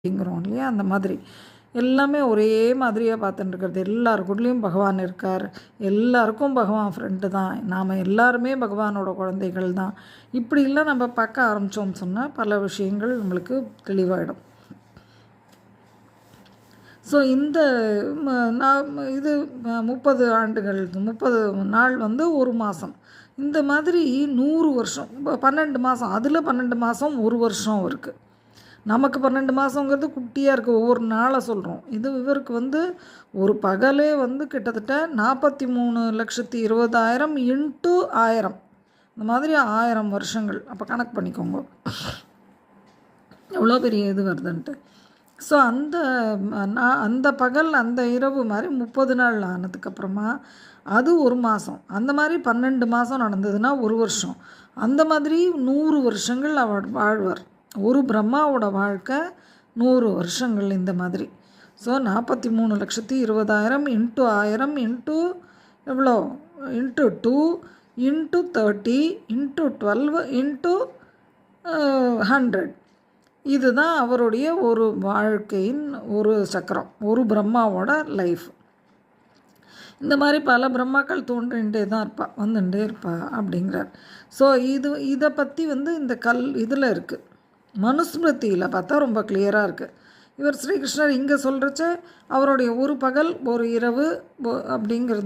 அப்படிங்கிறோம் இல்லையா? அந்த மாதிரி எல்லாமே ஒரே மாதிரியாக பார்த்துட்டு இருக்கிறது. எல்லாருக்குள்ளேயும் பகவான் இருக்கார். எல்லாருக்கும் பகவான் ஃப்ரெண்டு தான். நாம் எல்லாருமே பகவானோட குழந்தைகள் தான். இப்படிலாம் நம்ம பார்க்க ஆரம்பித்தோம்னு சொன்னால் பல விஷயங்கள் நம்மளுக்கு தெளிவாயிடும். ஸோ இந்த நான் இது 30 ஆண்டுகள் 30 நாள் வந்து 1 மாதம். இந்த மாதிரி 100 வருஷம் 12 மாதம். அதில் 12 மாதம் 1 வருஷம் இருக்குது. நமக்கு 12 மாதங்கிறது குட்டியாக இருக்குது. ஒவ்வொரு நாளை சொல்கிறோம். இவருக்கு வந்து ஒரு பகலே வந்து கிட்டத்தட்ட 43,20,000 இன்ட்டு 1000 இந்த மாதிரி 1000 வருஷங்கள். அப்போ கணக்கு பண்ணிக்கோங்க எவ்வளோ பெரிய இது வருதுன்ட்டு. ஸோ அந்த பகல் அந்த இரவு மாதிரி 30 நாள் ஆனதுக்கப்புறமா அது 1 மாதம். அந்த மாதிரி 12 மாதம் நடந்ததுன்னா 1 வருஷம். அந்த மாதிரி 100 வருஷங்கள் அவர் வாழ்வார். ஒரு பிரம்மாவோட வாழ்க்கை 100 வருஷங்கள் இந்த மாதிரி. ஸோ 43,20,000 இன்ட்டு 1000 இன்ட்டு எவ்வளோ இன்ட்டு 2 இன்ட்டு 30 இன்ட்டு 12 இன்ட்டு 100. இதுதான் அவருடைய ஒரு வாழ்க்கையின் ஒரு சக்கரம், ஒரு பிரம்மாவோட லைஃப். இந்த மாதிரி பல பிரம்மாக்கள் தோன்றிகிட்டே தான் வந்துட்டே இருப்பா அப்படிங்கிறார். ஸோ இதை பற்றி வந்து இந்த இதில் இருக்குது. மனுஸ்மிருதியில் பார்த்தா ரொம்ப கிளியராக இருக்குது. இவர் ஸ்ரீகிருஷ்ணர் இங்கே சொல்கிறச்ச அவருடைய ஒரு பகல் ஒரு இரவு அப்படிங்கிறது